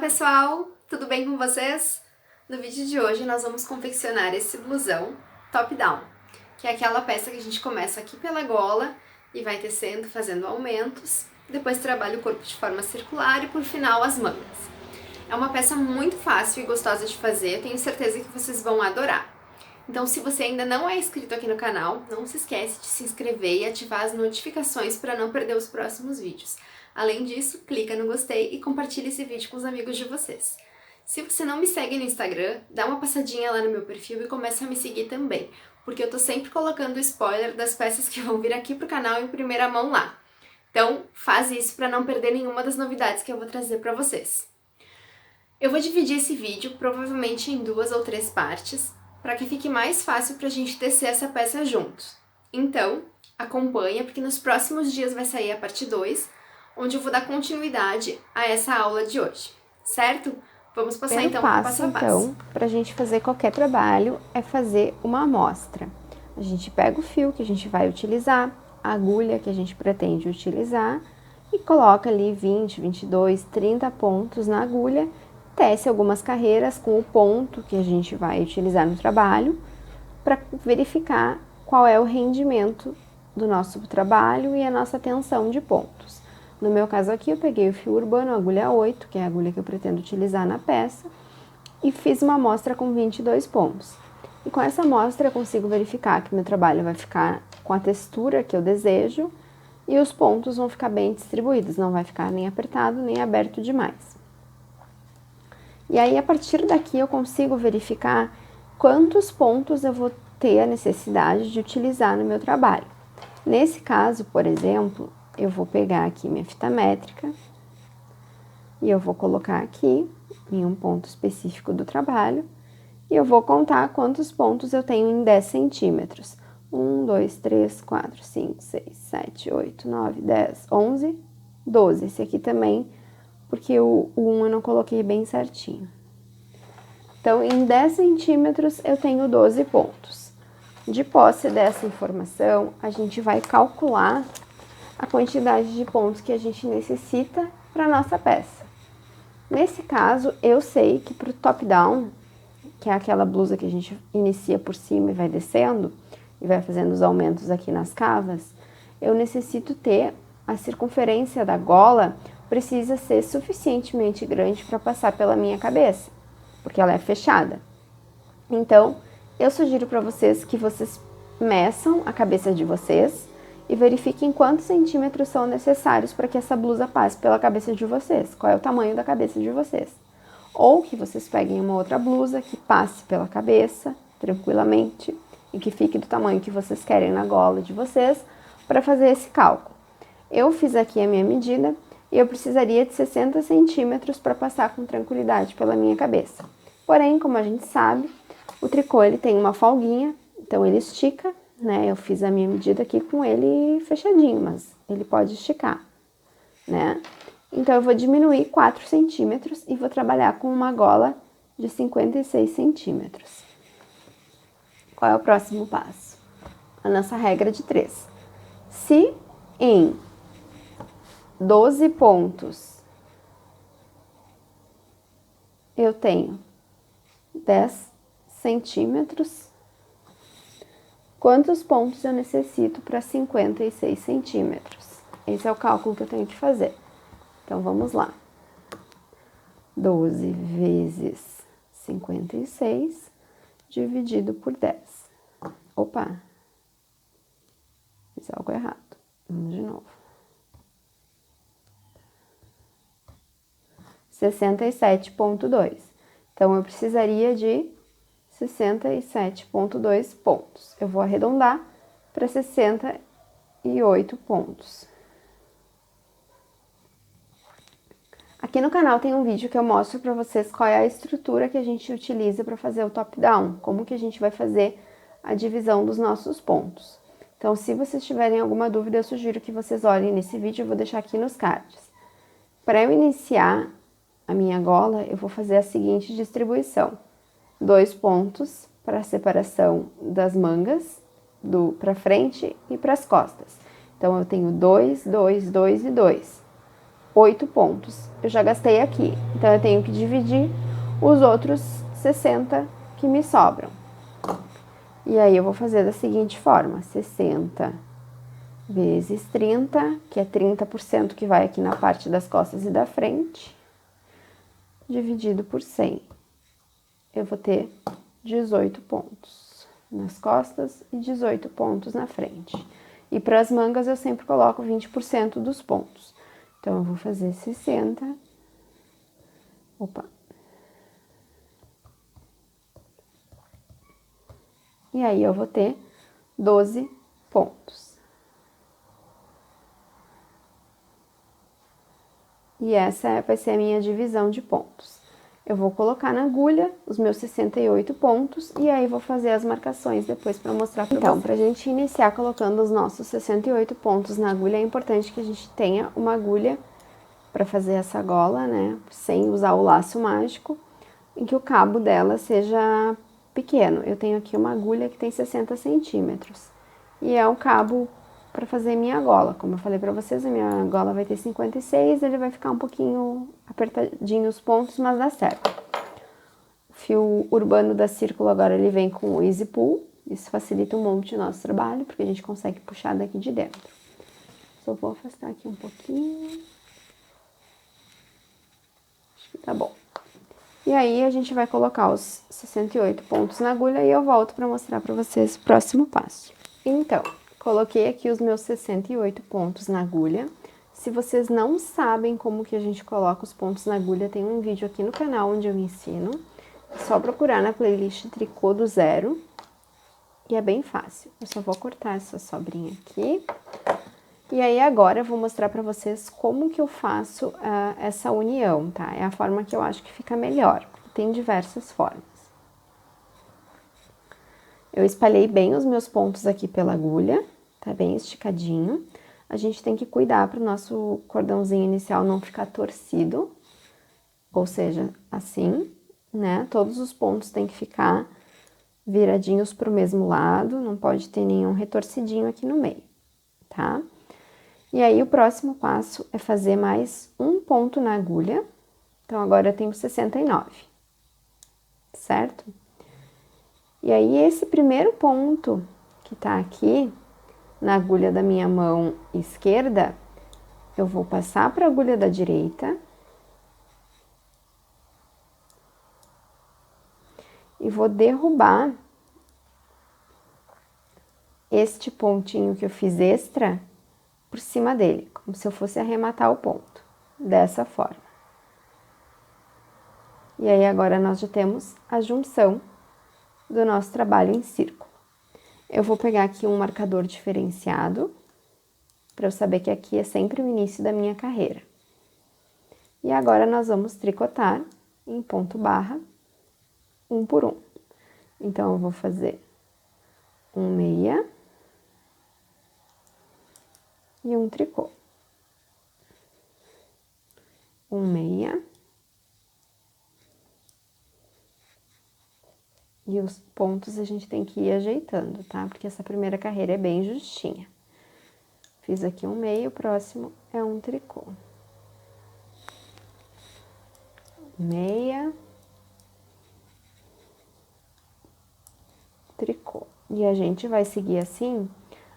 pessoal, tudo bem com vocês? No vídeo de hoje nós vamos confeccionar esse blusão top-down, que é aquela peça que a gente começa aqui pela gola e vai tecendo, fazendo aumentos, depois trabalha o corpo de forma circular e por final as mangas. É uma peça muito fácil e gostosa de fazer, tenho certeza que vocês vão adorar. Então, se você ainda não é inscrito aqui no canal, não se esquece de se inscrever e ativar as notificações para não perder os próximos vídeos. Além disso, clica no gostei e compartilha esse vídeo com os amigos de vocês. Se você não me segue no Instagram, dá uma passadinha lá no meu perfil e começa a me seguir também, porque eu tô sempre colocando spoiler das peças que vão vir aqui pro canal em primeira mão lá. Então, faz isso para não perder nenhuma das novidades que eu vou trazer para vocês. Eu vou dividir esse vídeo provavelmente em 2 ou 3 partes, para que fique mais fácil pra gente tecer essa peça juntos. Então, acompanha, porque nos próximos dias vai sair a parte 2, onde eu vou dar continuidade a essa aula de hoje, certo? Vamos passar então para o passo a passo. Então, para a gente fazer qualquer trabalho, é fazer uma amostra. A gente pega o fio que a gente vai utilizar, a agulha que a gente pretende utilizar e coloca ali 20, 22, 30 pontos na agulha, tece algumas carreiras com o ponto que a gente vai utilizar no trabalho para verificar qual é o rendimento do nosso trabalho e a nossa tensão de pontos. No meu caso aqui, eu peguei o fio urbano, a agulha 8, que é a agulha que eu pretendo utilizar na peça, e fiz uma amostra com 22 pontos. E com essa amostra eu consigo verificar que meu trabalho vai ficar com a textura que eu desejo e os pontos vão ficar bem distribuídos, não vai ficar nem apertado nem aberto demais. E aí, a partir daqui, eu consigo verificar quantos pontos eu vou ter a necessidade de utilizar no meu trabalho. Nesse caso, por exemplo, eu vou pegar aqui minha fita métrica e eu vou colocar aqui em um ponto específico do trabalho e eu vou contar quantos pontos eu tenho em 10 centímetros. 1, 2, 3, 4, 5, 6, 7, 8, 9, 10, 11, 12. Esse aqui também, porque o 1 eu não coloquei bem certinho. Então, em 10 centímetros eu tenho 12 pontos. De posse dessa informação, a gente vai calcular a quantidade de pontos que a gente necessita para nossa peça. Nesse caso, eu sei que para o top-down, que é aquela blusa que a gente inicia por cima e vai descendo, e vai fazendo os aumentos aqui nas cavas, eu necessito ter a circunferência da gola precisa ser suficientemente grande para passar pela minha cabeça, porque ela é fechada. Então, eu sugiro para vocês que vocês meçam a cabeça de vocês e verifiquem quantos centímetros são necessários para que essa blusa passe pela cabeça de vocês, qual é o tamanho da cabeça de vocês. Ou que vocês peguem uma outra blusa que passe pela cabeça tranquilamente e que fique do tamanho que vocês querem na gola de vocês para fazer esse cálculo. Eu fiz aqui a minha medida e eu precisaria de 60 centímetros para passar com tranquilidade pela minha cabeça. Porém, como a gente sabe, o tricô ele tem uma folguinha, então ele estica, né? Eu fiz a minha medida aqui com ele fechadinho, mas ele pode esticar, né? Então, eu vou diminuir 4 centímetros e vou trabalhar com uma gola de 56 centímetros. Qual é o próximo passo? A nossa regra de 3. Se em 12 pontos eu tenho 10 centímetros, quantos pontos eu necessito para 56 centímetros? Esse é o cálculo que eu tenho que fazer. Então, vamos lá. 12 vezes 56 dividido por 10. Opa! Fiz algo errado. Vamos de novo. 67,2. Então, eu precisaria de 67,2 pontos. Eu vou arredondar para 68 pontos. Aqui no canal tem um vídeo que eu mostro para vocês qual é a estrutura que a gente utiliza para fazer o top-down, como que a gente vai fazer a divisão dos nossos pontos. Então, se vocês tiverem alguma dúvida, eu sugiro que vocês olhem nesse vídeo, eu vou deixar aqui nos cards. Para eu iniciar a minha gola, eu vou fazer a seguinte distribuição. 2 pontos para a separação das mangas, para frente e para as costas. Então, eu tenho 2, 2, 2 e 2. 8 pontos. Eu já gastei aqui, então eu tenho que dividir os outros 60 que me sobram. E aí eu vou fazer da seguinte forma: 60 vezes 30, que é 30% que vai aqui na parte das costas e da frente, dividido por 100. Eu vou ter 18 pontos nas costas e 18 pontos na frente. E para as mangas eu sempre coloco 20% dos pontos. Então, eu vou fazer 60. Opa. E aí, eu vou ter 12 pontos. E essa vai ser a minha divisão de pontos. Eu vou colocar na agulha os meus 68 pontos e aí vou fazer as marcações depois para mostrar para vocês. Então, pra gente iniciar colocando os nossos 68 pontos na agulha, é importante que a gente tenha uma agulha para fazer essa gola, né, sem usar o laço mágico, em que o cabo dela seja pequeno. Eu tenho aqui uma agulha que tem 60 centímetros e é o cabo para fazer minha gola. Como eu falei para vocês, a minha gola vai ter 56, ele vai ficar um pouquinho apertadinho os pontos, mas dá certo. O fio urbano da Círculo agora ele vem com o Easy Pull, isso facilita um monte o nosso trabalho, porque a gente consegue puxar daqui de dentro. Só vou afastar aqui um pouquinho. Acho que tá bom. E aí, a gente vai colocar os 68 pontos na agulha e eu volto para mostrar para vocês o próximo passo. Então, coloquei aqui os meus 68 pontos na agulha. Se vocês não sabem como que a gente coloca os pontos na agulha, tem um vídeo aqui no canal onde eu ensino. É só procurar na playlist Tricô do Zero. E é bem fácil. Eu só vou cortar essa sobrinha aqui. E aí, agora eu vou mostrar pra vocês como que eu faço essa união, tá? É a forma que eu acho que fica melhor. Tem diversas formas. Eu espalhei bem os meus pontos aqui pela agulha, tá bem esticadinho. A gente tem que cuidar para o nosso cordãozinho inicial não ficar torcido, ou seja, assim, né? Todos os pontos têm que ficar viradinhos pro mesmo lado, não pode ter nenhum retorcidinho aqui no meio, tá? E aí, o próximo passo é fazer mais um ponto na agulha. Então, agora eu tenho 69, certo? E aí, esse primeiro ponto que tá aqui, na agulha da minha mão esquerda, eu vou passar para a agulha da direita. E vou derrubar este pontinho que eu fiz extra por cima dele, como se eu fosse arrematar o ponto, dessa forma. E aí, agora nós já temos a junção do nosso trabalho em círculo. Eu vou pegar aqui um marcador diferenciado, para eu saber que aqui é sempre o início da minha carreira. E agora, nós vamos tricotar em ponto barra, um por um. Então, eu vou fazer um meia e um tricô. Um meia. E os pontos a gente tem que ir ajeitando, tá? Porque essa primeira carreira é bem justinha. Fiz aqui um meio, o próximo é um tricô. Meia. Tricô. E a gente vai seguir assim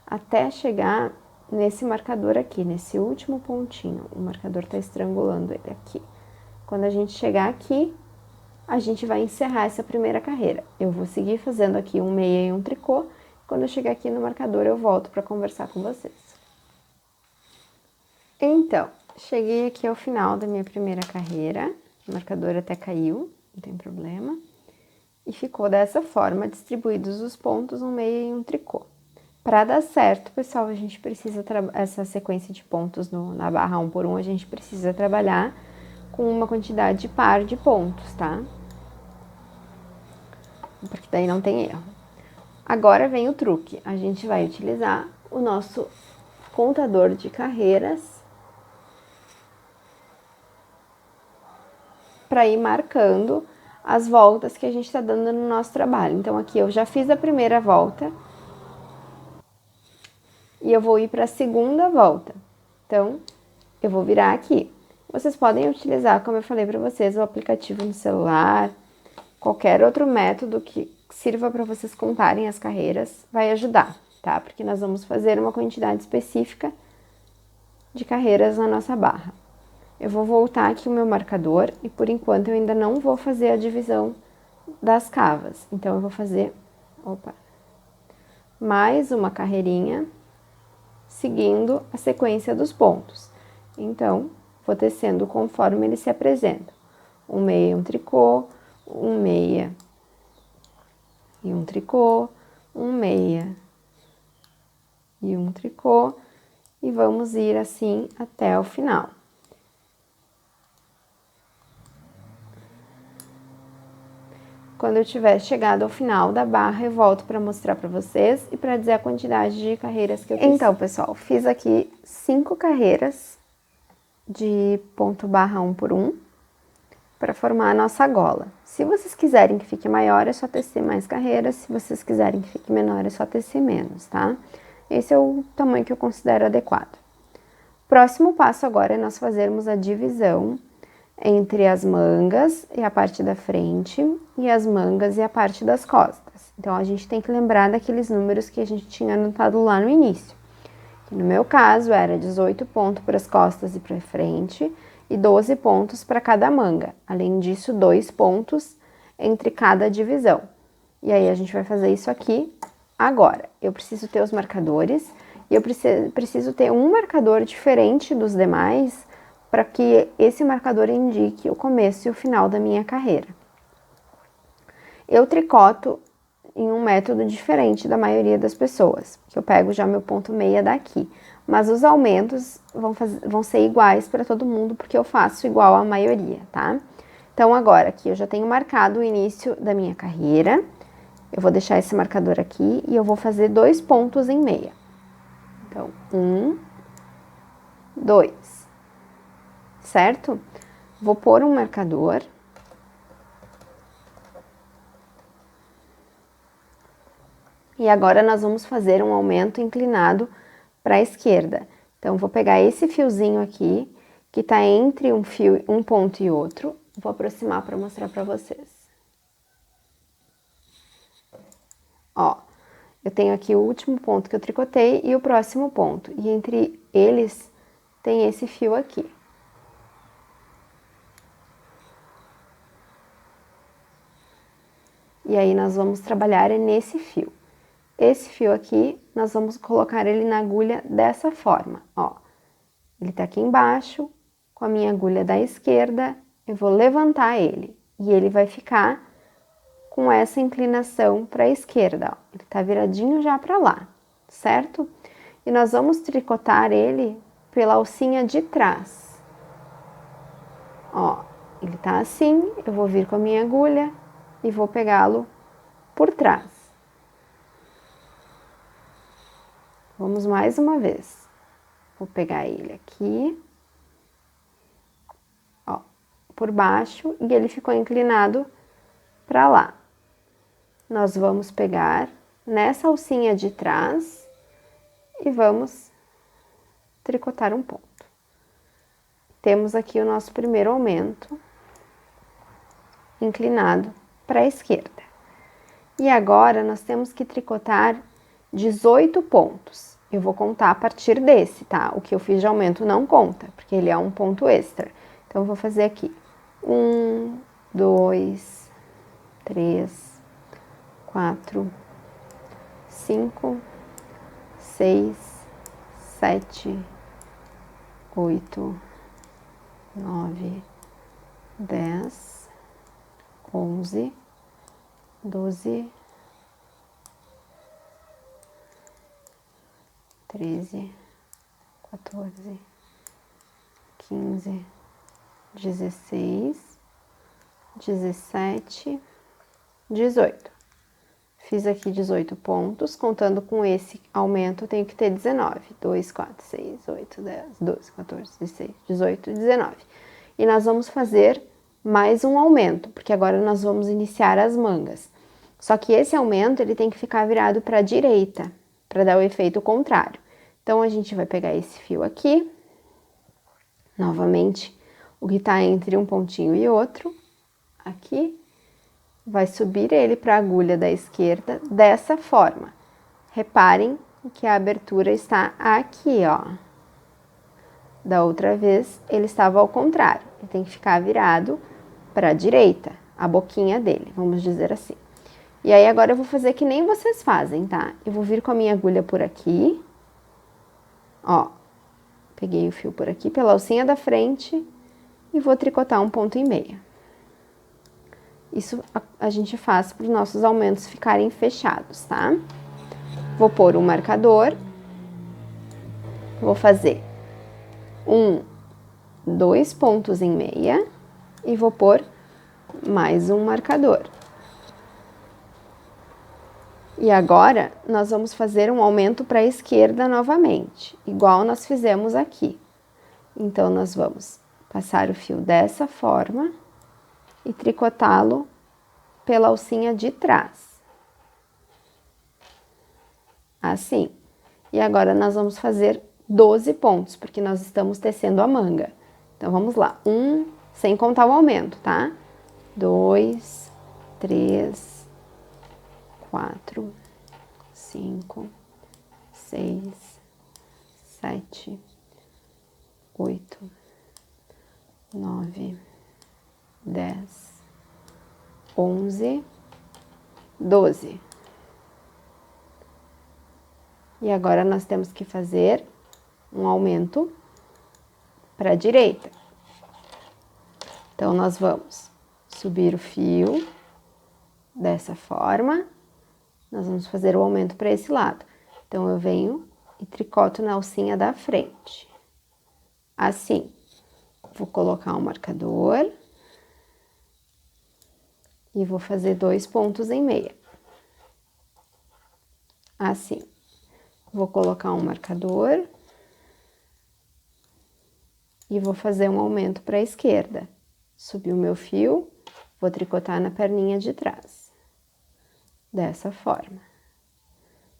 até chegar nesse marcador aqui, nesse último pontinho. O marcador tá estrangulando ele aqui. Quando a gente chegar aqui, a gente vai encerrar essa primeira carreira. Eu vou seguir fazendo aqui um meia e um tricô. Quando eu chegar aqui no marcador, eu volto para conversar com vocês. Então, cheguei aqui ao final da minha primeira carreira. O marcador até caiu, não tem problema. E ficou dessa forma, distribuídos os pontos, um meia e um tricô. Para dar certo, pessoal, a gente precisa essa sequência de pontos na barra 1 por 1, a gente precisa trabalhar com uma quantidade par de pontos, tá? Porque daí não tem erro. Agora vem o truque. A gente vai utilizar o nosso contador de carreiras para ir marcando as voltas que a gente tá dando no nosso trabalho. Então, aqui eu já fiz a primeira volta e eu vou ir para a segunda volta. Então, eu vou virar aqui. Vocês podem utilizar, como eu falei para vocês, o aplicativo no celular, qualquer outro método que sirva para vocês contarem as carreiras vai ajudar, tá? Porque nós vamos fazer uma quantidade específica de carreiras na nossa barra. Eu vou voltar aqui o meu marcador e por enquanto eu ainda não vou fazer a divisão das cavas. Então eu vou fazer, mais uma carreirinha seguindo a sequência dos pontos. Então, vou tecendo conforme ele se apresenta. Um meia, um tricô, um meia e um tricô, um meia e um tricô, e vamos ir assim até o final. Quando eu tiver chegado ao final da barra, eu volto para mostrar para vocês e para dizer a quantidade de carreiras que eu fiz. Então, pessoal, fiz aqui 5 carreiras de ponto barra 1 por 1 para formar a nossa gola. Se vocês quiserem que fique maior, é só tecer mais carreiras. Se vocês quiserem que fique menor, é só tecer menos, tá? Esse é o tamanho que eu considero adequado. Próximo passo agora é nós fazermos a divisão entre as mangas e a parte da frente e as mangas e a parte das costas. Então, a gente tem que lembrar daqueles números que a gente tinha anotado lá no início. Que no meu caso, era 18 pontos para as costas e para a frente e 12 pontos para cada manga. Além disso, 2 pontos entre cada divisão. E aí, a gente vai fazer isso aqui agora. Eu preciso ter os marcadores e eu preciso ter um marcador diferente dos demais para que esse marcador indique o começo e o final da minha carreira. Eu tricoto em um método diferente da maioria das pessoas, que eu pego já meu ponto meia daqui, mas os aumentos vão ser iguais para todo mundo, porque eu faço igual a maioria, tá? Então, agora aqui eu já tenho marcado o início da minha carreira, eu vou deixar esse marcador aqui e eu vou fazer 2 pontos em meia. Então, 1, 2. Certo? Vou pôr um marcador. E agora nós vamos fazer um aumento inclinado para a esquerda. Então, vou pegar esse fiozinho aqui, que tá entre um ponto e outro. Vou aproximar para mostrar para vocês. Ó, eu tenho aqui o último ponto que eu tricotei e o próximo ponto. E entre eles tem esse fio aqui. E aí, nós vamos trabalhar nesse fio. Esse fio aqui, nós vamos colocar ele na agulha dessa forma, ó. Ele tá aqui embaixo, com a minha agulha da esquerda, eu vou levantar ele. E ele vai ficar com essa inclinação para a esquerda, ó. Ele tá viradinho já para lá, certo? E nós vamos tricotar ele pela alcinha de trás. Ó, ele tá assim, eu vou vir com a minha agulha e vou pegá-lo por trás. Vamos mais uma vez. Vou pegar ele aqui, ó, por baixo, e ele ficou inclinado para lá. Nós vamos pegar nessa alcinha de trás e vamos tricotar um ponto. Temos aqui o nosso primeiro aumento inclinado para a esquerda. E agora, nós temos que tricotar 18 pontos. Eu vou contar a partir desse, tá? O que eu fiz de aumento não conta, porque ele é um ponto extra. Então, eu vou fazer aqui 1, 2, 3, 4, 5, 6, 7, 8, 9, 10, 11, 12, 13, 14, 15, 16, 17, 18. Fiz aqui 18 pontos, contando com esse aumento, eu tenho que ter 19. 2, 4, 6, 8, 10, 12, 14, 16, 18, 19. E nós vamos fazer mais um aumento, porque agora nós vamos iniciar as mangas. Só que esse aumento, ele tem que ficar virado para a direita, para dar o efeito contrário. Então, a gente vai pegar esse fio aqui, novamente, o que está entre um pontinho e outro, aqui, vai subir ele para a agulha da esquerda dessa forma. Reparem que a abertura está aqui, ó. Da outra vez, ele estava ao contrário. Ele tem que ficar virado para a direita, a boquinha dele, vamos dizer assim. E aí, agora eu vou fazer que nem vocês fazem, tá? Eu vou vir com a minha agulha por aqui. Ó, peguei o fio por aqui, pela alcinha da frente, e vou tricotar 1,5 ponto. Isso a gente faz para os nossos aumentos ficarem fechados, tá? Vou pôr um marcador. Vou fazer 2 pontos em meia e vou pôr mais um marcador. E agora, nós vamos fazer um aumento para a esquerda novamente, igual nós fizemos aqui. Então, nós vamos passar o fio dessa forma e tricotá-lo pela alcinha de trás. Assim. E agora, nós vamos fazer 12 pontos, porque nós estamos tecendo a manga. Então, vamos lá. Sem contar o aumento, tá? 2, 3... 4, 5, 6, 7, 8, 9, 10, 11, 12. E agora nós temos que fazer um aumento para a direita. Então, nós vamos subir o fio dessa forma. Nós vamos fazer o aumento para esse lado. Então, eu venho e tricoto na alcinha da frente. Assim. Vou colocar um marcador. E vou fazer 2 pontos em meia. Assim. Vou colocar um marcador. E vou fazer um aumento para a esquerda. Subir o meu fio, vou tricotar na perninha de trás. Dessa forma.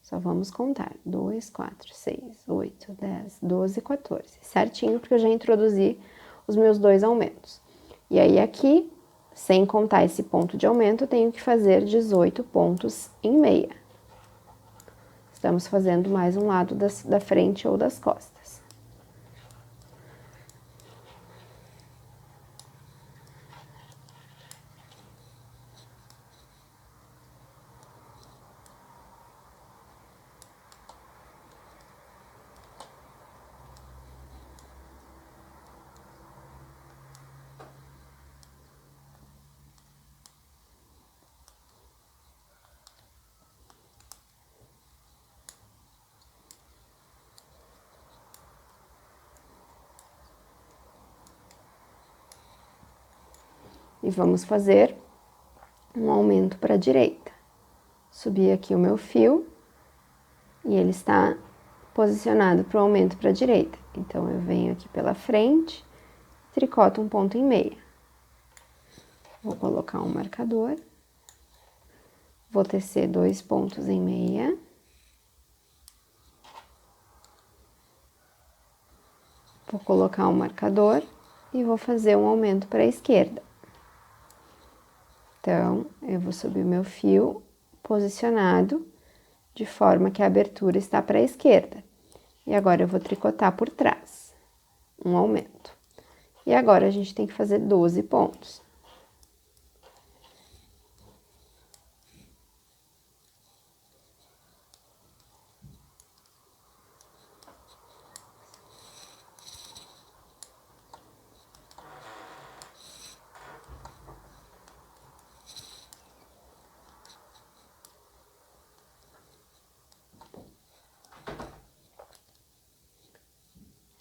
Só vamos contar. 2, 4, 6, 8, 10, 12, 14. Certinho, porque eu já introduzi os meus 2 aumentos. E aí, aqui, sem contar esse ponto de aumento, eu tenho que fazer 18 pontos em meia. Estamos fazendo mais um lado da frente ou das costas. E vamos fazer um aumento para a direita. Subi aqui o meu fio e ele está posicionado para o aumento para a direita. Então, eu venho aqui pela frente, tricoto 1 ponto em meia. Vou colocar um marcador. Vou tecer 2 pontos em meia. Vou colocar um marcador e vou fazer um aumento para a esquerda. Então, eu vou subir o meu fio posicionado de forma que a abertura está para a esquerda. E agora eu vou tricotar por trás, um aumento. E agora a gente tem que fazer 12 pontos.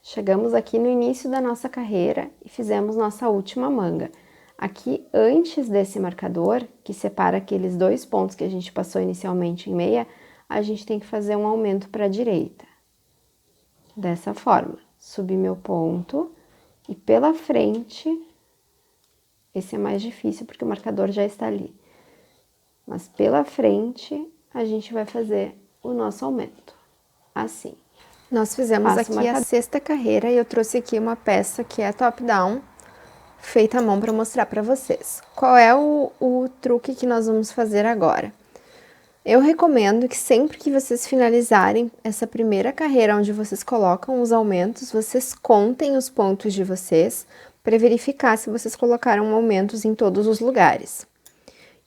Chegamos aqui no início da nossa carreira e fizemos nossa última manga. Aqui, antes desse marcador, que separa aqueles 2 pontos que a gente passou inicialmente em meia, a gente tem que fazer um aumento para a direita. Dessa forma, subir meu ponto e pela frente, esse é mais difícil porque o marcador já está ali. Mas pela frente, a gente vai fazer o nosso aumento, assim. Nós fizemos aqui a 6ª carreira e eu trouxe aqui uma peça que é top-down, feita à mão para mostrar para vocês. Qual é o truque que nós vamos fazer agora? Eu recomendo que sempre que vocês finalizarem essa primeira carreira onde vocês colocam os aumentos, vocês contem os pontos de vocês para verificar se vocês colocaram aumentos em todos os lugares.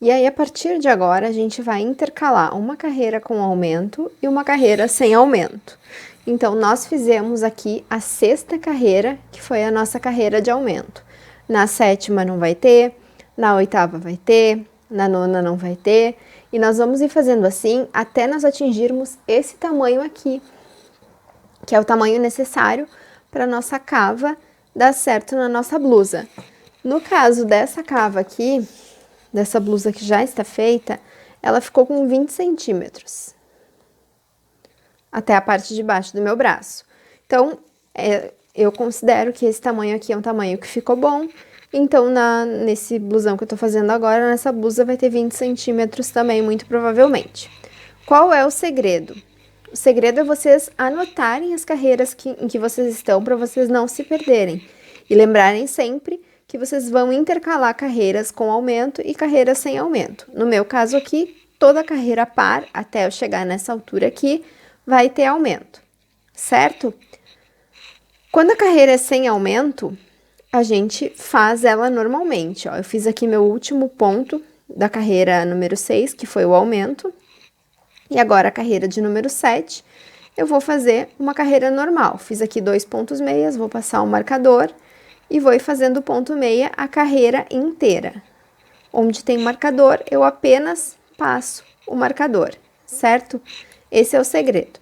E aí, a partir de agora, a gente vai intercalar uma carreira com aumento e uma carreira sem aumento. Então, nós fizemos aqui a 6ª carreira, que foi a nossa carreira de aumento. Na 7ª não vai ter, na 8ª vai ter, na 9ª não vai ter. E nós vamos ir fazendo assim até nós atingirmos esse tamanho aqui, que é o tamanho necessário para a nossa cava dar certo na nossa blusa. No caso dessa cava aqui, dessa blusa que já está feita, ela ficou com 20 centímetros. Até a parte de baixo do meu braço. Então, eu considero que esse tamanho aqui é um tamanho que ficou bom. Então, nesse blusão que eu tô fazendo agora, nessa blusa vai ter 20 centímetros também, muito provavelmente. Qual é o segredo? O segredo é vocês anotarem as carreiras em que vocês estão para vocês não se perderem. E lembrarem sempre que vocês vão intercalar carreiras com aumento e carreiras sem aumento. No meu caso aqui, toda carreira par, até eu chegar nessa altura aqui, vai ter aumento, certo? Quando a carreira é sem aumento, a gente faz ela normalmente, ó. Eu fiz aqui meu último ponto da carreira número 6, que foi o aumento. E agora a carreira de número 7, eu vou fazer uma carreira normal. Fiz aqui 2 pontos meias, vou passar o marcador e vou ir fazendo ponto meia a carreira inteira. Onde tem marcador, eu apenas passo o marcador, certo? Esse é o segredo.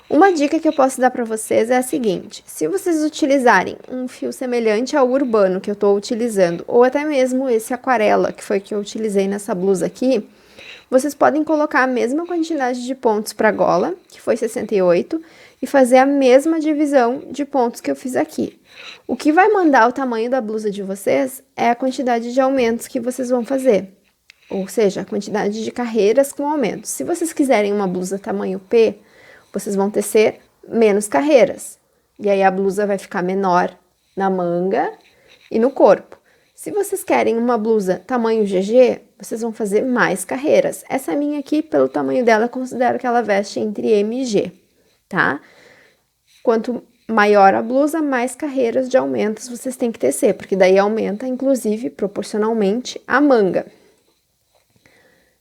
Uma dica que eu posso dar para vocês é a seguinte: se vocês utilizarem um fio semelhante ao urbano que eu estou utilizando, ou até mesmo esse aquarela, que foi que eu utilizei nessa blusa aqui, vocês podem colocar a mesma quantidade de pontos para a gola, que foi 68, e fazer a mesma divisão de pontos que eu fiz aqui. O que vai mandar o tamanho da blusa de vocês é a quantidade de aumentos que vocês vão fazer, ou seja, a quantidade de carreiras com aumentos. Se vocês quiserem uma blusa tamanho P, vocês vão tecer menos carreiras. E aí a blusa vai ficar menor na manga e no corpo. Se vocês querem uma blusa tamanho GG, vocês vão fazer mais carreiras. Essa minha aqui, pelo tamanho dela, eu considero que ela veste entre M e G, tá? Quanto maior a blusa, mais carreiras de aumentos vocês têm que tecer, porque daí aumenta, inclusive, proporcionalmente, a manga.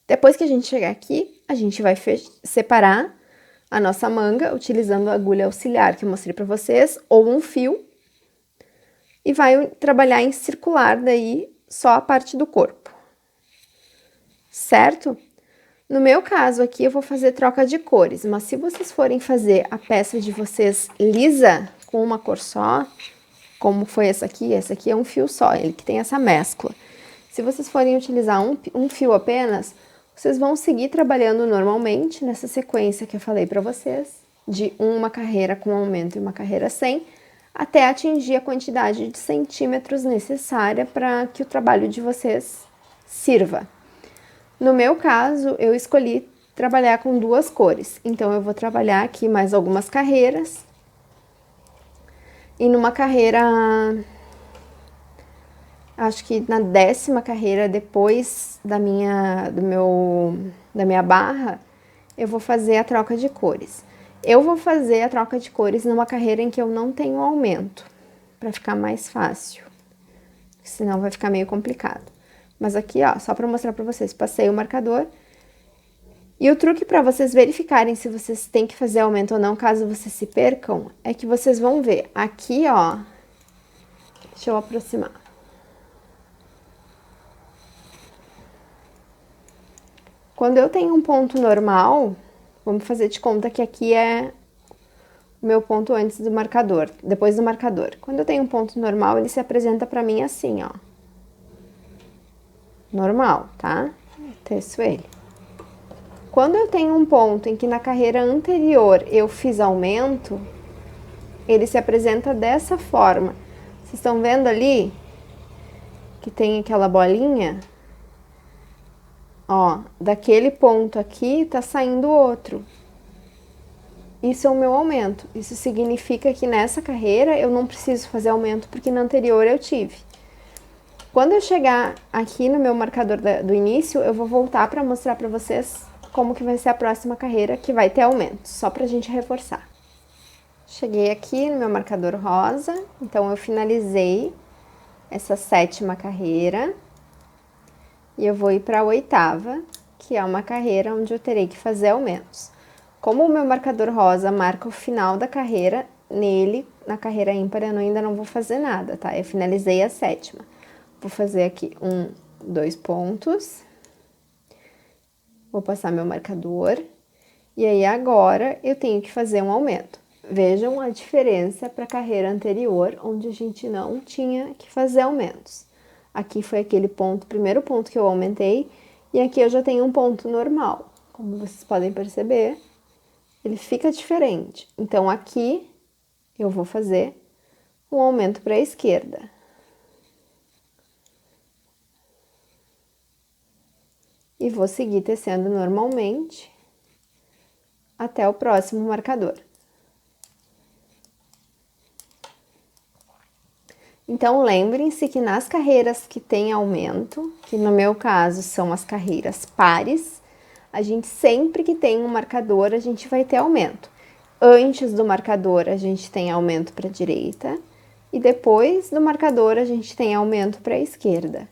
Depois que a gente chegar aqui, a gente vai separar a nossa manga, utilizando a agulha auxiliar que eu mostrei para vocês, ou um fio, e vai trabalhar em circular daí só a parte do corpo, certo? No meu caso aqui eu vou fazer troca de cores, mas se vocês forem fazer a peça de vocês lisa, com uma cor só, como foi essa aqui é um fio só, ele que tem essa mescla. Se vocês forem utilizar um fio apenas, vocês vão seguir trabalhando normalmente nessa sequência que eu falei para vocês, de uma carreira com aumento e uma carreira sem, até atingir a quantidade de centímetros necessária para que o trabalho de vocês sirva. No meu caso, eu escolhi trabalhar com 2 cores, então eu vou trabalhar aqui mais algumas carreiras, e numa carreira, acho que na 10ª carreira, depois da minha barra, eu vou fazer a troca de cores. Eu vou fazer a troca de cores numa carreira em que eu não tenho aumento, para ficar mais fácil, senão vai ficar meio complicado. Mas aqui, ó, só para mostrar para vocês, passei o marcador. E o truque para vocês verificarem se vocês têm que fazer aumento ou não, caso vocês se percam, é que vocês vão ver aqui, ó, deixa eu aproximar. Quando eu tenho um ponto normal, vamos fazer de conta que aqui é o meu ponto antes do marcador, depois do marcador. Quando eu tenho um ponto normal, ele se apresenta para mim assim, ó. Normal, tá? Teço ele. Quando eu tenho um ponto em que na carreira anterior eu fiz aumento, ele se apresenta dessa forma. Vocês estão vendo ali que tem aquela bolinha? Ó, daquele ponto aqui tá saindo outro. Isso é o meu aumento. Isso significa que nessa carreira eu não preciso fazer aumento porque na anterior eu tive. Quando eu chegar aqui no meu marcador do início, eu vou voltar para mostrar para vocês como que vai ser a próxima carreira, que vai ter aumento, só pra gente reforçar. Cheguei aqui no meu marcador rosa, então eu finalizei essa 7ª carreira e eu vou ir para a 8ª, que é uma carreira onde eu terei que fazer aumentos. Como o meu marcador rosa marca o final da carreira, nele, na carreira ímpar, eu ainda não vou fazer nada, tá? Eu finalizei a 7ª. Vou fazer aqui 1, 2 pontos. Vou passar meu marcador. E aí, agora, eu tenho que fazer um aumento. Vejam a diferença para a carreira anterior, onde a gente não tinha que fazer aumentos. Aqui foi aquele ponto, primeiro ponto que eu aumentei, e aqui eu já tenho um ponto normal. Como vocês podem perceber, ele fica diferente. Então, aqui eu vou fazer um aumento para a esquerda. E vou seguir tecendo normalmente até o próximo marcador. Então, lembrem-se que nas carreiras que tem aumento, que no meu caso são as carreiras pares, a gente sempre que tem um marcador, a gente vai ter aumento. Antes do marcador, a gente tem aumento para a direita, e depois do marcador, a gente tem aumento para a esquerda.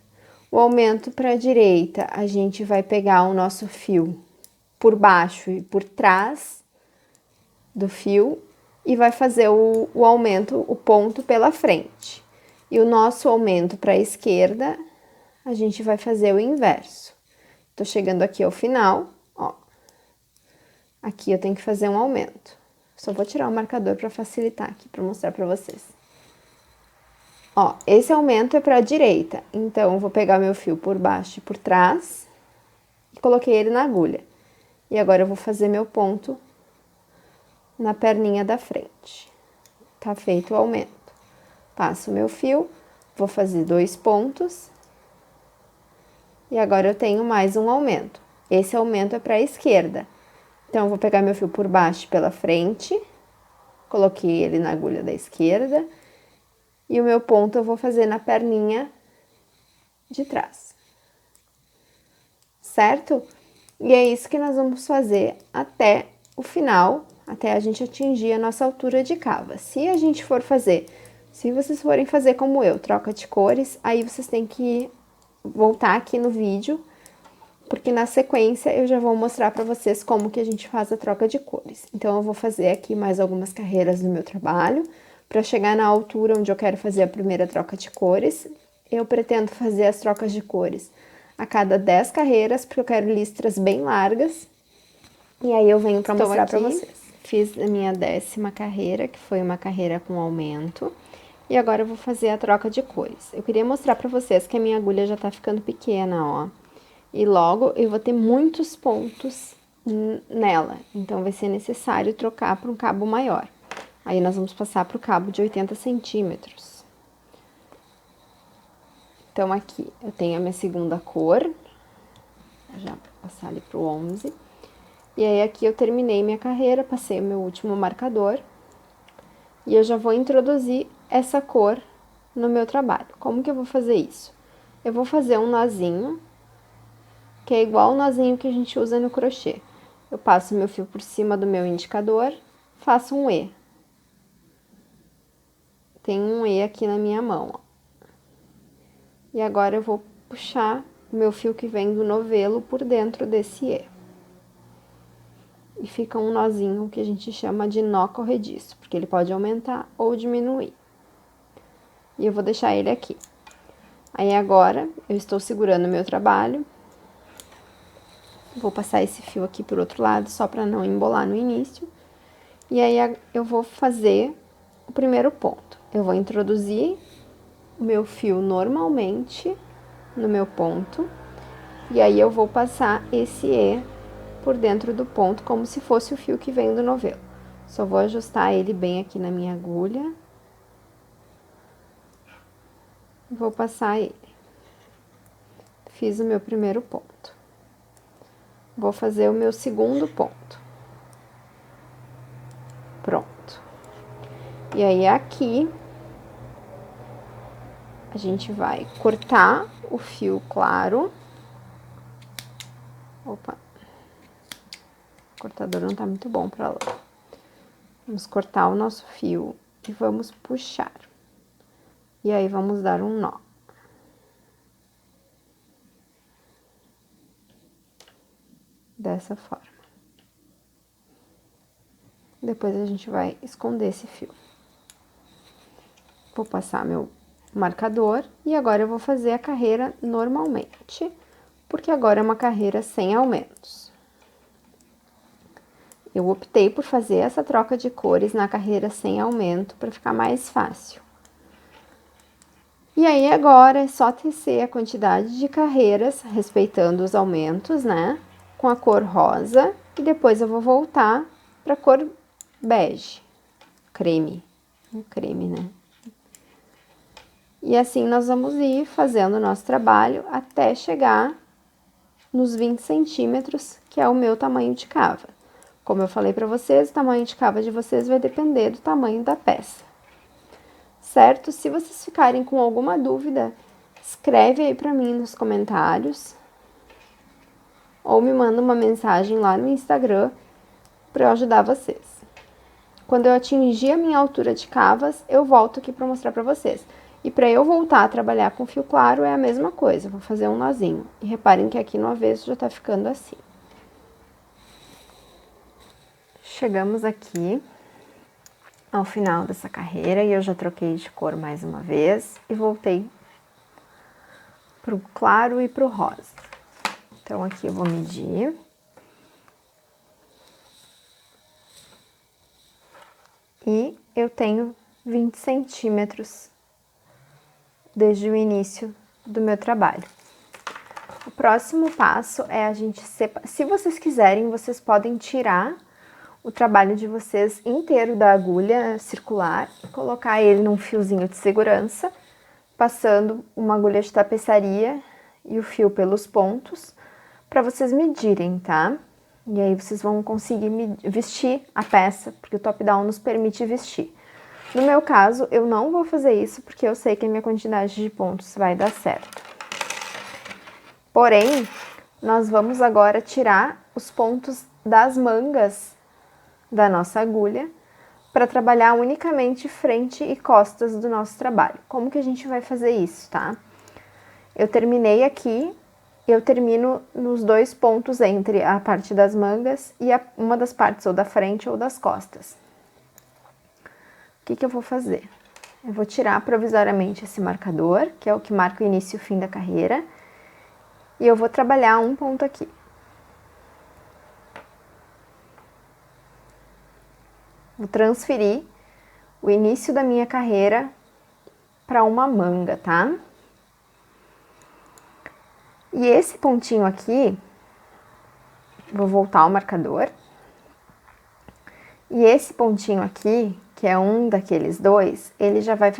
O aumento para a direita, a gente vai pegar o nosso fio por baixo e por trás do fio e vai fazer o aumento, o ponto pela frente. E o nosso aumento para a esquerda, a gente vai fazer o inverso. Tô chegando aqui ao final, ó. Aqui eu tenho que fazer um aumento. Só vou tirar o marcador para facilitar aqui, para mostrar para vocês. Ó, esse aumento é para a direita, então eu vou pegar meu fio por baixo e por trás e coloquei ele na agulha. E agora eu vou fazer meu ponto na perninha da frente. Tá feito o aumento. Passo o meu fio, vou fazer 2 pontos. E agora eu tenho mais um aumento. Esse aumento é para a esquerda. Então, eu vou pegar meu fio por baixo e pela frente, coloquei ele na agulha da esquerda. E o meu ponto eu vou fazer na perninha de trás. Certo? E é isso que nós vamos fazer até o final, até a gente atingir a nossa altura de cava. Se vocês forem fazer como eu, troca de cores, aí vocês têm que voltar aqui no vídeo, porque na sequência eu já vou mostrar para vocês como que a gente faz a troca de cores. Então, eu vou fazer aqui mais algumas carreiras do meu trabalho, para chegar na altura onde eu quero fazer a primeira troca de cores. Eu pretendo fazer as trocas de cores a cada 10 carreiras, porque eu quero listras bem largas. E aí eu venho para mostrar para vocês. Fiz a minha 10ª carreira, que foi uma carreira com aumento. E agora eu vou fazer a troca de cores. Eu queria mostrar para vocês que a minha agulha já tá ficando pequena, ó. E logo eu vou ter muitos pontos nela. Então, vai ser necessário trocar para um cabo maior. Aí, nós vamos passar para o cabo de 80 centímetros. Então, aqui eu tenho a minha segunda cor. Vou já passar ali para o 11. E aí, aqui eu terminei minha carreira, passei o meu último marcador. E eu já vou introduzir essa cor no meu trabalho. Como que eu vou fazer isso? Eu vou fazer um nozinho, que é igual o nozinho que a gente usa no crochê. Eu passo meu fio por cima do meu indicador, faço um E. Tem um E aqui na minha mão, ó. E agora eu vou puxar o meu fio que vem do novelo por dentro desse E. E fica um nozinho que a gente chama de nó corrediço, porque ele pode aumentar ou diminuir. E eu vou deixar ele aqui. Aí agora, eu estou segurando o meu trabalho. Vou passar esse fio aqui por outro lado, só para não embolar no início. E aí, eu vou fazer o primeiro ponto. Eu vou introduzir o meu fio normalmente no meu ponto. E aí, eu vou passar esse E por dentro do ponto, como se fosse o fio que vem do novelo. Só vou ajustar ele bem aqui na minha agulha. Vou passar ele. Fiz o meu primeiro ponto. Vou fazer o meu segundo ponto. Pronto. E aí, aqui, a gente vai cortar o fio claro. Opa, o cortador não tá muito bom pra lá. Vamos cortar o nosso fio e vamos puxar. E aí, vamos dar um nó. Dessa forma. Depois a gente vai esconder esse fio. Vou passar meu marcador e agora eu vou fazer a carreira normalmente, porque agora é uma carreira sem aumentos. Eu optei por fazer essa troca de cores na carreira sem aumento para ficar mais fácil. E aí agora é só tecer a quantidade de carreiras, respeitando os aumentos, né? Com a cor rosa, e depois eu vou voltar para a cor bege, creme, um creme, né? E assim nós vamos ir fazendo o nosso trabalho até chegar nos 20 centímetros, que é o meu tamanho de cava. Como eu falei para vocês, o tamanho de cava de vocês vai depender do tamanho da peça. Certo? Se vocês ficarem com alguma dúvida, escreve aí para mim nos comentários ou me manda uma mensagem lá no Instagram para eu ajudar vocês. Quando eu atingir a minha altura de cavas, eu volto aqui para mostrar para vocês. E para eu voltar a trabalhar com fio claro é a mesma coisa, vou fazer um nozinho. E reparem que aqui no avesso já tá ficando assim. Chegamos aqui ao final dessa carreira e eu já troquei de cor mais uma vez e voltei pro claro e pro rosa. Então, aqui eu vou medir. E eu tenho 20 centímetros desde o início do meu trabalho. O próximo passo é a gente separar. Se vocês quiserem, vocês podem tirar o trabalho de vocês inteiro da agulha circular e colocar ele num fiozinho de segurança, passando uma agulha de tapeçaria e o fio pelos pontos, para vocês medirem, tá? E aí vocês vão conseguir vestir a peça, porque o top-down nos permite vestir. No meu caso, eu não vou fazer isso, porque eu sei que a minha quantidade de pontos vai dar certo. Porém, nós vamos agora tirar os pontos das mangas da nossa agulha, para trabalhar unicamente frente e costas do nosso trabalho. Como que a gente vai fazer isso, tá? Eu terminei aqui, eu termino nos dois pontos entre a parte das mangas e uma das partes ou da frente ou das costas. O que que eu vou fazer? Eu vou tirar provisoriamente esse marcador, que é o que marca o início e o fim da carreira, e eu vou trabalhar um ponto aqui. Vou transferir o início da minha carreira para uma manga, tá? E esse pontinho aqui, vou voltar ao marcador. E esse pontinho aqui, que é um daqueles dois, ele já vai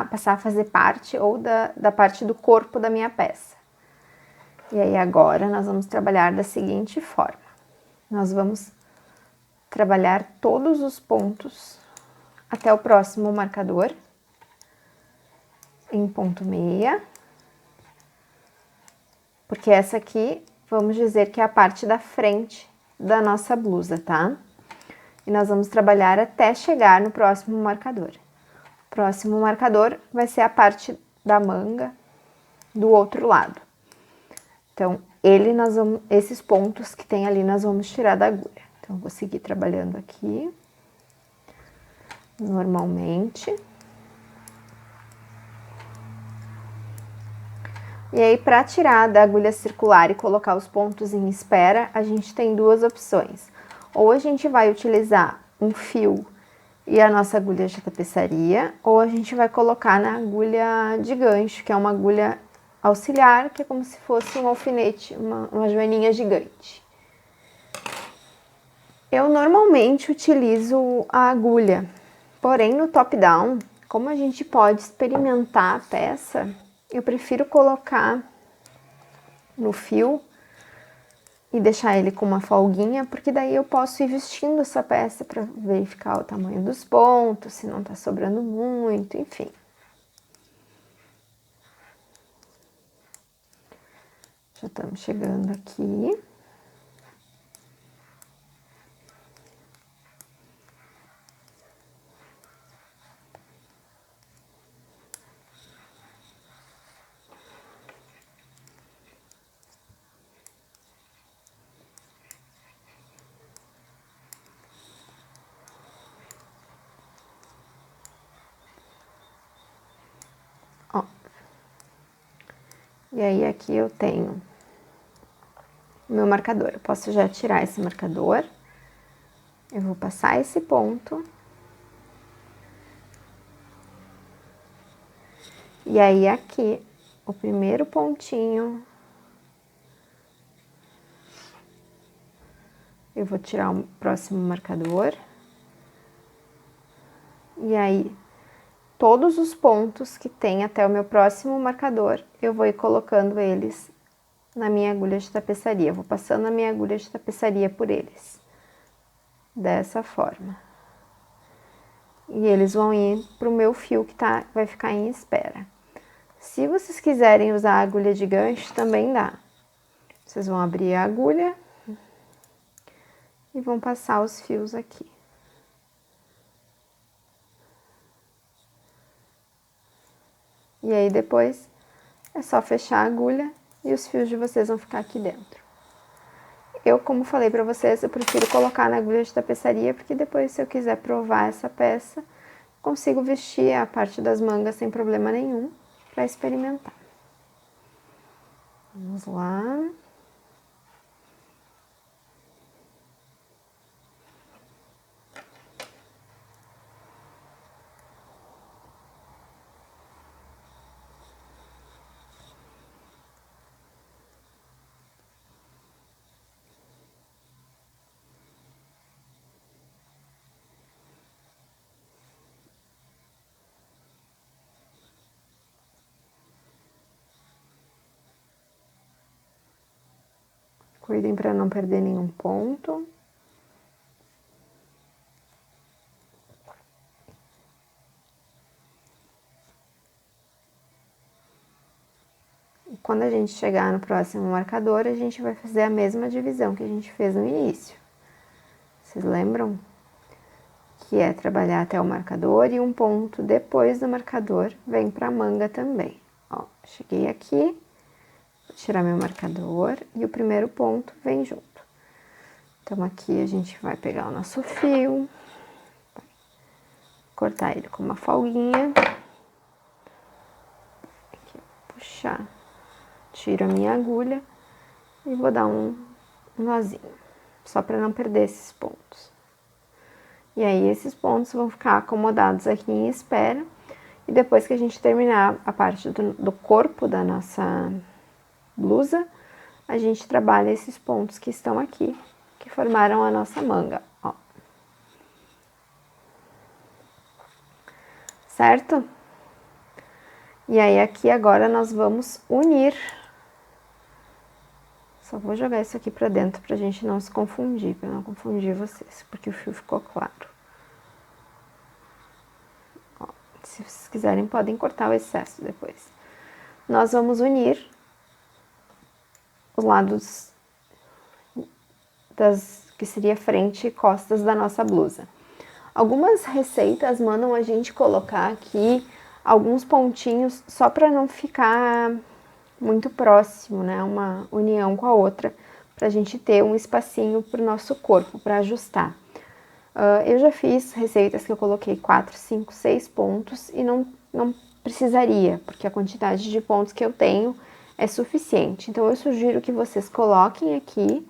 passar a fazer parte ou da parte do corpo da minha peça. E aí agora nós vamos trabalhar da seguinte forma. Nós vamos trabalhar todos os pontos até o próximo marcador, em ponto meia, porque essa aqui, vamos dizer que é a parte da frente da nossa blusa, tá? E nós vamos trabalhar até chegar no próximo marcador. O próximo marcador vai ser a parte da manga do outro lado. Então, esses pontos que tem ali, nós vamos tirar da agulha. Então, vou seguir trabalhando aqui, normalmente. E aí, para tirar da agulha circular e colocar os pontos em espera, a gente tem duas opções. Ou a gente vai utilizar um fio e a nossa agulha de tapeçaria, ou a gente vai colocar na agulha de gancho, que é uma agulha auxiliar, que é como se fosse um alfinete, uma joaninha gigante. Eu normalmente utilizo a agulha, porém no top-down, como a gente pode experimentar a peça, eu prefiro colocar no fio e deixar ele com uma folguinha, porque daí eu posso ir vestindo essa peça para verificar o tamanho dos pontos, se não tá sobrando muito, enfim. Já estamos chegando aqui. Ó. E aí aqui eu tenho o meu marcador. Eu posso já tirar esse marcador. Eu vou passar esse ponto. E aí aqui, o primeiro pontinho, eu vou tirar o próximo marcador. E aí, todos os pontos que tem até o meu próximo marcador, eu vou ir colocando eles na minha agulha de tapeçaria. Eu vou passando a minha agulha de tapeçaria por eles. Dessa forma. E eles vão ir para o meu fio que vai ficar em espera. Se vocês quiserem usar a agulha de gancho, também dá. Vocês vão abrir a agulha e vão passar os fios aqui. E aí depois é só fechar a agulha e os fios de vocês vão ficar aqui dentro. Eu, como falei pra vocês, eu prefiro colocar na agulha de tapeçaria, porque depois, se eu quiser provar essa peça, consigo vestir a parte das mangas sem problema nenhum para experimentar. Vamos lá. Cuidem para não perder nenhum ponto. E quando a gente chegar no próximo marcador, a gente vai fazer a mesma divisão que a gente fez no início. Vocês lembram? Que é trabalhar até o marcador e um ponto depois do marcador vem para a manga também. Ó, cheguei aqui, vou tirar meu marcador e o primeiro ponto vem junto. Então, aqui a gente vai pegar o nosso fio, cortar ele com uma folguinha, aqui, puxar, tiro a minha agulha e vou dar um nozinho, só para não perder esses pontos. E aí, esses pontos vão ficar acomodados aqui em espera. E depois que a gente terminar a parte do corpo da nossa blusa, a gente trabalha esses pontos que estão aqui, que formaram a nossa manga, ó. Certo? E aí, aqui agora nós vamos unir. Só vou jogar isso aqui pra dentro pra gente não se confundir, pra não confundir vocês, porque o fio ficou claro. Ó, se vocês quiserem, podem cortar o excesso depois. Nós vamos unir os lados que seria frente e costas da nossa blusa. Algumas receitas mandam a gente colocar aqui alguns pontinhos só para não ficar muito próximo, né? Uma união com a outra, para a gente ter um espacinho para o nosso corpo, para ajustar. Eu já fiz receitas que eu coloquei 4, 5, 6 pontos e não precisaria, porque a quantidade de pontos que eu tenho é suficiente. Então, eu sugiro que vocês coloquem aqui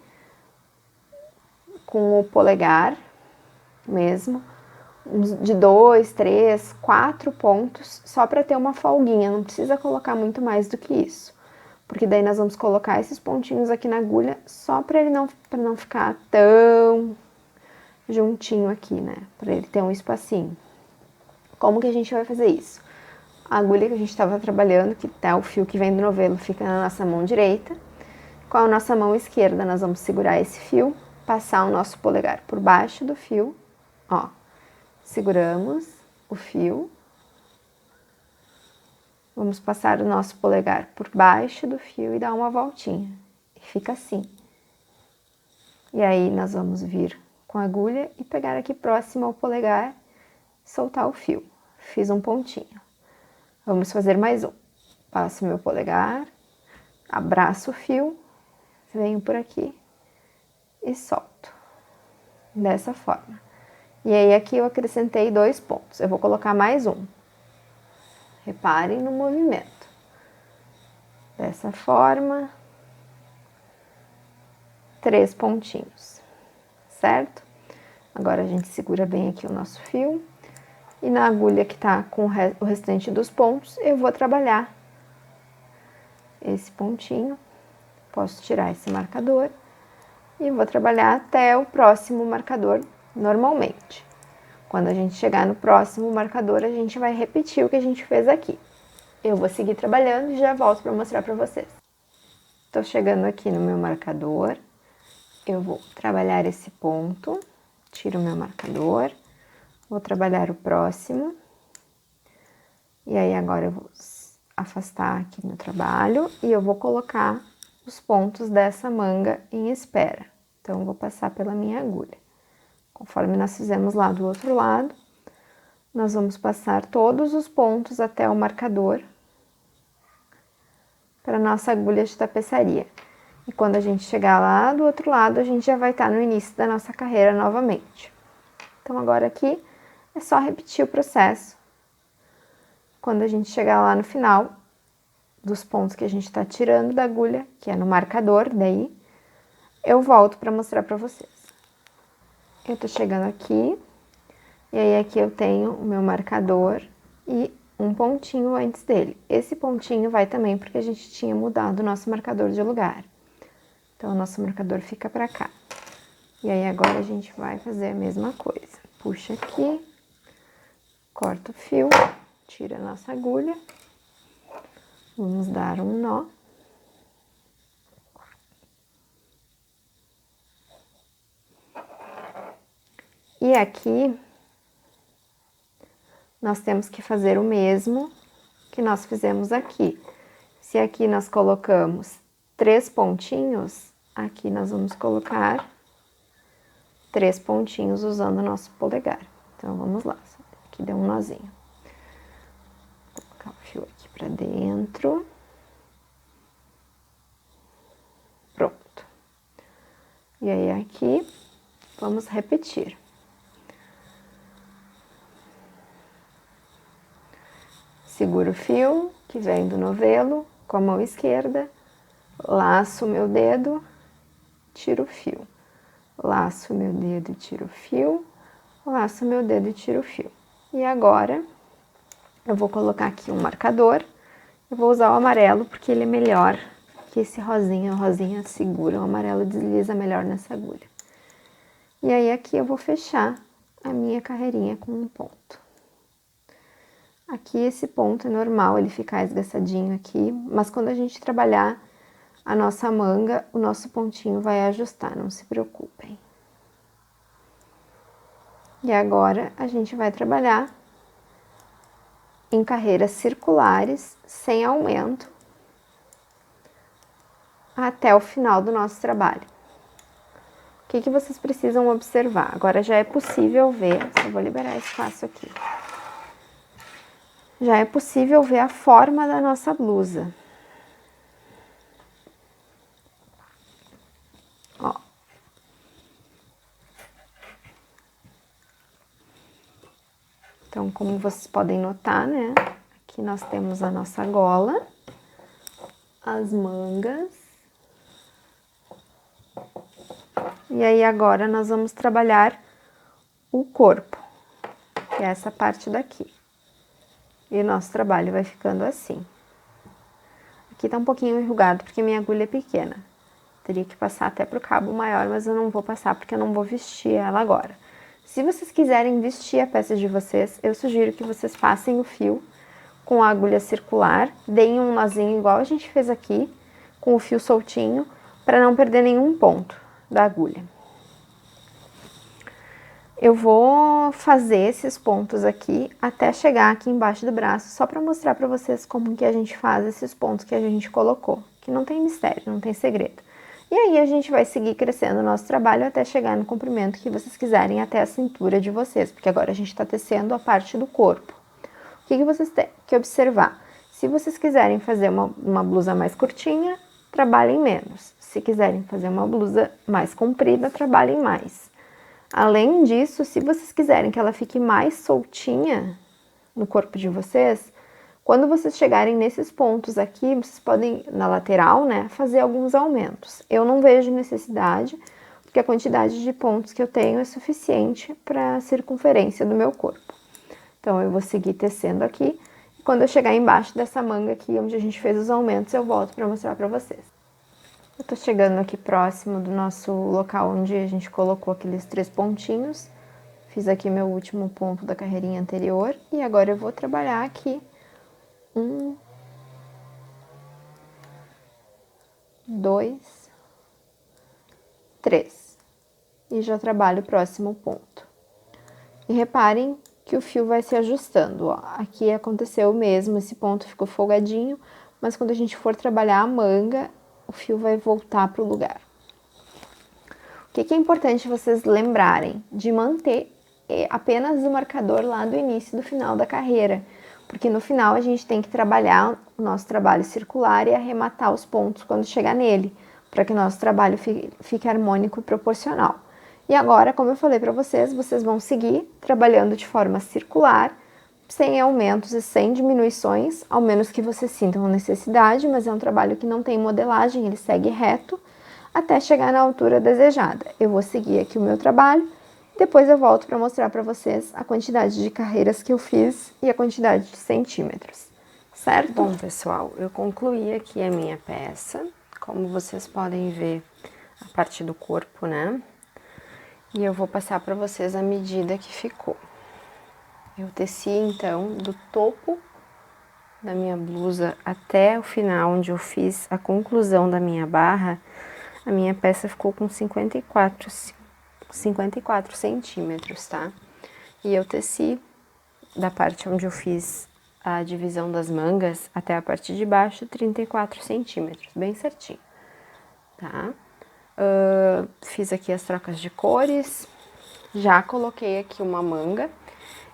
com o polegar mesmo, de 2, 3, 4 pontos, só para ter uma folguinha, não precisa colocar muito mais do que isso. Porque daí nós vamos colocar esses pontinhos aqui na agulha, só para ele não ficar tão juntinho aqui, né? Para ele ter um espacinho. Como que a gente vai fazer isso? A agulha que a gente estava trabalhando, que tá o fio que vem do novelo, fica na nossa mão direita. Com a nossa mão esquerda, nós vamos segurar esse fio, passar o nosso polegar por baixo do fio, ó. Seguramos o fio. Vamos passar o nosso polegar por baixo do fio e dar uma voltinha. E fica assim. E aí nós vamos vir com a agulha e pegar aqui próximo ao polegar, soltar o fio. Fiz um pontinho. Vamos fazer mais um. Passo meu polegar, abraço o fio, venho por aqui e solto. Dessa forma. E aí aqui eu acrescentei 2 pontos. Eu vou colocar mais um. Reparem no movimento. Dessa forma, 3 pontinhos, certo? Agora a gente segura bem aqui o nosso fio. E na agulha que tá com o restante dos pontos, eu vou trabalhar esse pontinho. Posso tirar esse marcador e vou trabalhar até o próximo marcador normalmente. Quando a gente chegar no próximo marcador, a gente vai repetir o que a gente fez aqui. Eu vou seguir trabalhando e já volto para mostrar para vocês. Tô chegando aqui no meu marcador, eu vou trabalhar esse ponto, tiro o meu marcador, vou trabalhar o próximo, e aí agora eu vou afastar aqui meu trabalho e eu vou colocar os pontos dessa manga em espera. Então, eu vou passar pela minha agulha. Conforme nós fizemos lá do outro lado, nós vamos passar todos os pontos até o marcador para nossa agulha de tapeçaria. E quando a gente chegar lá do outro lado, a gente já vai estar no início da nossa carreira novamente. Então, agora aqui é só repetir o processo. Quando a gente chegar lá no final dos pontos que a gente está tirando da agulha, que é no marcador, daí eu volto para mostrar para vocês. Eu tô chegando aqui, e aí aqui eu tenho o meu marcador e um pontinho antes dele. Esse pontinho vai também porque a gente tinha mudado o nosso marcador de lugar. Então, o nosso marcador fica pra cá. E aí, agora a gente vai fazer a mesma coisa. Puxa aqui, corta o fio, tira a nossa agulha. Vamos dar um nó. E aqui, nós temos que fazer o mesmo que nós fizemos aqui. Se aqui nós colocamos 3 pontinhos, aqui nós vamos colocar 3 pontinhos usando o nosso polegar. Então, vamos lá. Aqui deu um nozinho. Vou colocar o fio aqui pra dentro. Pronto. E aí, aqui, vamos repetir. Seguro o fio que vem do novelo com a mão esquerda, laço o meu dedo, tiro o fio. Laço o meu dedo e tiro o fio, laço o meu dedo e tiro o fio. E agora, eu vou colocar aqui um marcador. Eu vou usar o amarelo porque ele é melhor que esse rosinha. O rosinha segura, o amarelo desliza melhor nessa agulha. E aí, aqui eu vou fechar a minha carreirinha com um ponto. Aqui esse ponto é normal ele ficar esgaçadinho aqui, mas quando a gente trabalhar a nossa manga, o nosso pontinho vai ajustar, não se preocupem. E agora a gente vai trabalhar em carreiras circulares, sem aumento, até o final do nosso trabalho. O que vocês precisam observar? Agora já é possível ver, só vou liberar espaço aqui. Já é possível ver a forma da nossa blusa. Ó. Então, como vocês podem notar, né? Aqui nós temos a nossa gola, as mangas. E aí, agora, nós vamos trabalhar o corpo, que é essa parte daqui. E o nosso trabalho vai ficando assim. Aqui tá um pouquinho enrugado, porque minha agulha é pequena. Teria que passar até pro cabo maior, mas eu não vou passar, porque eu não vou vestir ela agora. Se vocês quiserem vestir a peça de vocês, eu sugiro que vocês passem o fio com a agulha circular, deem um nozinho igual a gente fez aqui, com o fio soltinho, para não perder nenhum ponto da agulha. Eu vou fazer esses pontos aqui até chegar aqui embaixo do braço, só para mostrar para vocês como que a gente faz esses pontos que a gente colocou, que não tem mistério, não tem segredo. E aí a gente vai seguir crescendo o nosso trabalho até chegar no comprimento que vocês quiserem até a cintura de vocês, porque agora a gente está tecendo a parte do corpo. O que vocês têm que observar? Se vocês quiserem fazer uma blusa mais curtinha, trabalhem menos. Se quiserem fazer uma blusa mais comprida, trabalhem mais. Além disso, se vocês quiserem que ela fique mais soltinha no corpo de vocês, quando vocês chegarem nesses pontos aqui, vocês podem, na lateral, né, fazer alguns aumentos. Eu não vejo necessidade, porque a quantidade de pontos que eu tenho é suficiente para a circunferência do meu corpo. Então, eu vou seguir tecendo aqui. E quando eu chegar embaixo dessa manga aqui, onde a gente fez os aumentos, eu volto para mostrar para vocês. Eu tô chegando aqui próximo do nosso local onde a gente colocou aqueles 3 pontinhos. Fiz aqui meu último ponto da carreirinha anterior. E agora eu vou trabalhar aqui 1, 2, 3. E já trabalho o próximo ponto. E reparem que o fio vai se ajustando, ó. Aqui aconteceu o mesmo, esse ponto ficou folgadinho, mas quando a gente for trabalhar a manga, o fio vai voltar para o lugar. O que é importante vocês lembrarem? De manter apenas o marcador lá do início e do final da carreira, porque no final a gente tem que trabalhar o nosso trabalho circular e arrematar os pontos quando chegar nele, para que o nosso trabalho fique harmônico e proporcional. E agora, como eu falei para vocês, vocês vão seguir trabalhando de forma circular, sem aumentos e sem diminuições, ao menos que vocês sintam necessidade, mas é um trabalho que não tem modelagem, ele segue reto até chegar na altura desejada. Eu vou seguir aqui o meu trabalho, depois eu volto para mostrar para vocês a quantidade de carreiras que eu fiz e a quantidade de centímetros, certo? Bom, pessoal, eu concluí aqui a minha peça, como vocês podem ver a parte do corpo, né? E eu vou passar para vocês a medida que ficou. Eu teci, então, do topo da minha blusa até o final, onde eu fiz a conclusão da minha barra, a minha peça ficou com 54 centímetros, tá? E eu teci da parte onde eu fiz a divisão das mangas até a parte de baixo, 34 centímetros, bem certinho, tá? Fiz aqui as trocas de cores, já coloquei aqui uma manga.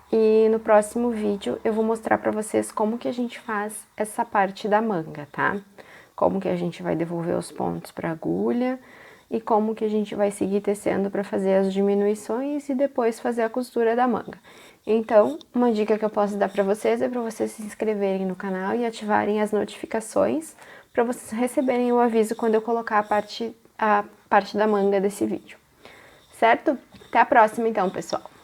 E no próximo vídeo eu vou mostrar pra vocês como que a gente faz essa parte da manga, tá? Como que a gente vai devolver os pontos pra agulha e como que a gente vai seguir tecendo pra fazer as diminuições e depois fazer a costura da manga. Então, uma dica que eu posso dar pra vocês é pra vocês se inscreverem no canal e ativarem as notificações pra vocês receberem o aviso quando eu colocar a parte da manga desse vídeo. Certo? Até a próxima então, pessoal!